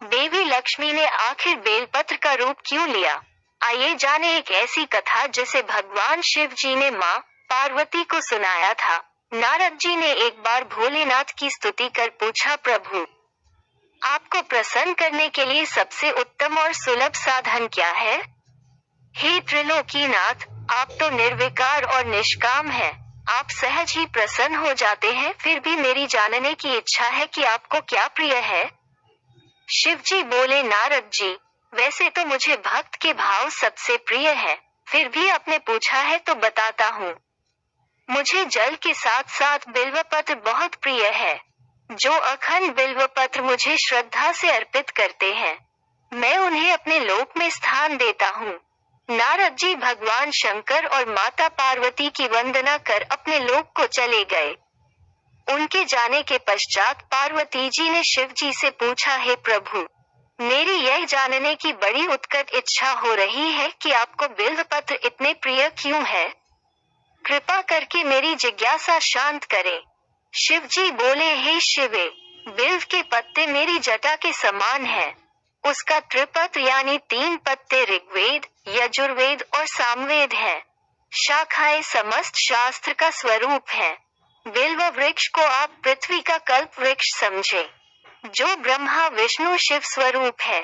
देवी लक्ष्मी ने आखिर बेलपत्र का रूप क्यों लिया? आइए जाने एक ऐसी कथा जिसे भगवान शिव जी ने माँ पार्वती को सुनाया था। नारद जी ने एक बार भोलेनाथ की स्तुति कर पूछा, प्रभु, आपको प्रसन्न करने के लिए सबसे उत्तम और सुलभ साधन क्या है? हे त्रिलोकीनाथ, आप तो निर्विकार और निष्काम हैं। आप सहज ही प्रसन्न हो जाते हैं। फिर भी मेरी जानने की इच्छा है कि आपको क्या प्रिय है? शिवजी बोले, नारद जी, वैसे तो मुझे भक्त के भाव सबसे प्रिय है, फिर भी आपने पूछा है तो बताता हूँ। मुझे जल के साथ साथ बिल्वपत्र बहुत प्रिय है। जो अखंड बिल्वपत्र मुझे श्रद्धा से अर्पित करते हैं, मैं उन्हें अपने लोक में स्थान देता हूँ। नारद जी भगवान शंकर और माता पार्वती की वंदना कर अपने लोक को चले गए। उनके जाने के पश्चात पार्वती जी ने शिव जी से पूछा, हे प्रभु, मेरी यह जानने की बड़ी उत्कट इच्छा हो रही है कि आपको बिल्वपत्र इतने प्रिय क्यों है? कृपा करके मेरी जिज्ञासा शांत करें। शिव जी बोले, हे शिवे, बिल्व के पत्ते मेरी जटा के समान हैं। उसका त्रिपत्र यानी 3 पत्ते ऋग्वेद, यजुर्वेद और सामवेद हैं। शाखाएं समस्त शास्त्र का स्वरूप है। बिल्व वृक्ष को आप पृथ्वी का कल्प वृक्ष समझे, जो ब्रह्मा विष्णु शिव स्वरूप है।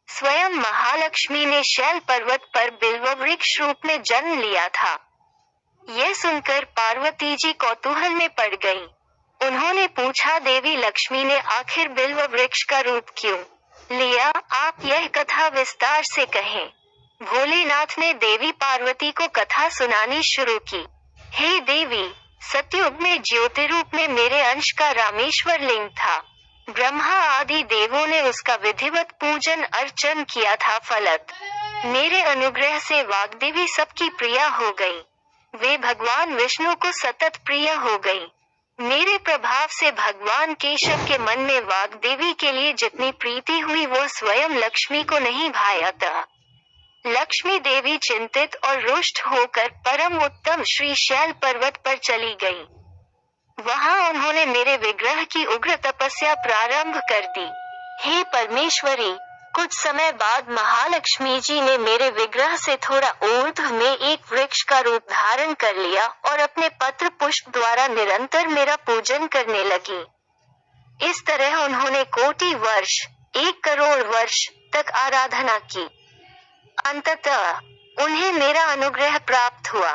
स्वयं महालक्ष्मी ने शैल पर्वत पर बिल्व वृक्ष रूप में जन्म लिया था। यह सुनकर पार्वती जी कौतूहल में पड़ गईं। उन्होंने पूछा, देवी लक्ष्मी ने आखिर बिल्व वृक्ष का रूप क्यों लिया? आप यह कथा विस्तार से कहें। भोलेनाथ ने देवी पार्वती को कथा सुनानी शुरू की। हे देवी, सतयुग में ज्योति रूप में मेरे अंश का रामेश्वर लिंग था। ब्रह्मा आदि देवों ने उसका विधिवत पूजन अर्चन किया था। फलत मेरे अनुग्रह से वाग्देवी सबकी प्रिया हो गई। वे भगवान विष्णु को सतत प्रिय हो गई। मेरे प्रभाव से भगवान केशव के मन में वाग्देवी के लिए जितनी प्रीति हुई वो स्वयं लक्ष्मी को नहीं भाया था। लक्ष्मी देवी चिंतित और रुष्ट होकर परम उत्तम श्री शैल पर्वत पर चली गई। वहां उन्होंने मेरे विग्रह की उग्र तपस्या प्रारंभ कर दी। हे परमेश्वरी, कुछ समय बाद महालक्ष्मी जी ने मेरे विग्रह से थोड़ा ऊर्ध्व में एक वृक्ष का रूप धारण कर लिया और अपने पत्र पुष्प द्वारा निरंतर मेरा पूजन करने लगी। इस तरह उन्होंने कोटि वर्ष, 1 करोड़ वर्ष तक आराधना की। अंततः उन्हें मेरा अनुग्रह प्राप्त हुआ।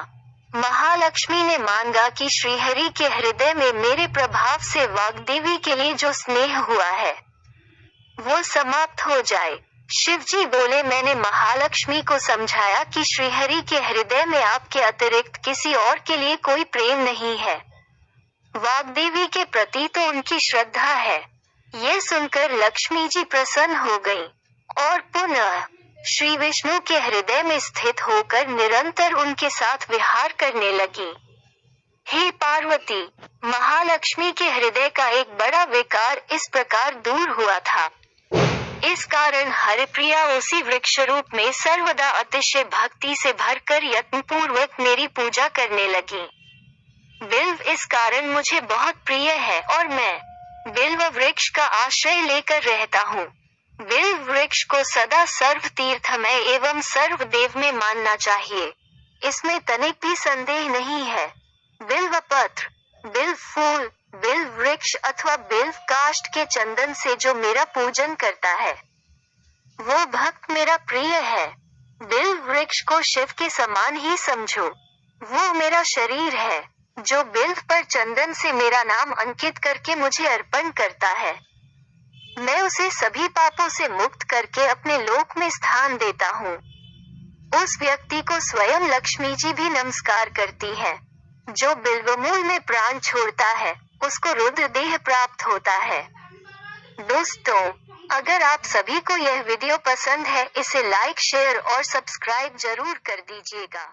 महालक्ष्मी ने मांगा कि श्रीहरि के हृदय में मेरे प्रभाव से वाग्देवी के लिए जो स्नेह हुआ है वो समाप्त हो जाए। शिव जी बोले, मैंने महालक्ष्मी को समझाया कि श्रीहरि के हृदय में आपके अतिरिक्त किसी और के लिए कोई प्रेम नहीं है। वाग्देवी के प्रति तो उनकी श्रद्धा है। यह सुनकर लक्ष्मी जी प्रसन्न हो गईं और पुनः श्री विष्णु के हृदय में स्थित होकर निरंतर उनके साथ विहार करने लगी। हे पार्वती, महालक्ष्मी के हृदय का एक बड़ा विकार इस प्रकार दूर हुआ था। इस कारण हरिप्रिया उसी वृक्ष रूप में सर्वदा अतिशय भक्ति से भरकर यत्नपूर्वक मेरी पूजा करने लगी। बिल्व इस कारण मुझे बहुत प्रिय है और मैं बिल्व वृक्ष का आश्रय लेकर रहता हूँ। बिल्व वृक्ष को सदा सर्व तीर्थमय एवं सर्व देव में मानना चाहिए, इसमें तनिक भी संदेह नहीं है। बिल्व पत्र, बिल्व फूल, बिल्व वृक्ष अथवा बिल्व काष्ठ के चंदन से जो मेरा पूजन करता है वो भक्त मेरा प्रिय है। बिल्व वृक्ष को शिव के समान ही समझो। वो मेरा शरीर है जो बिल्व पर चंदन से मेरा नाम अंकित करके मुझे अर्पण करता है। मैं उसे सभी पापों से मुक्त करके अपने लोक में स्थान देता हूँ। उस व्यक्ति को स्वयं लक्ष्मी जी भी नमस्कार करती है। जो बिल्वमूल में प्राण छोड़ता है उसको रुद्र देह प्राप्त होता है। दोस्तों, अगर आप सभी को यह वीडियो पसंद है, इसे लाइक, शेयर और सब्सक्राइब जरूर कर दीजिएगा।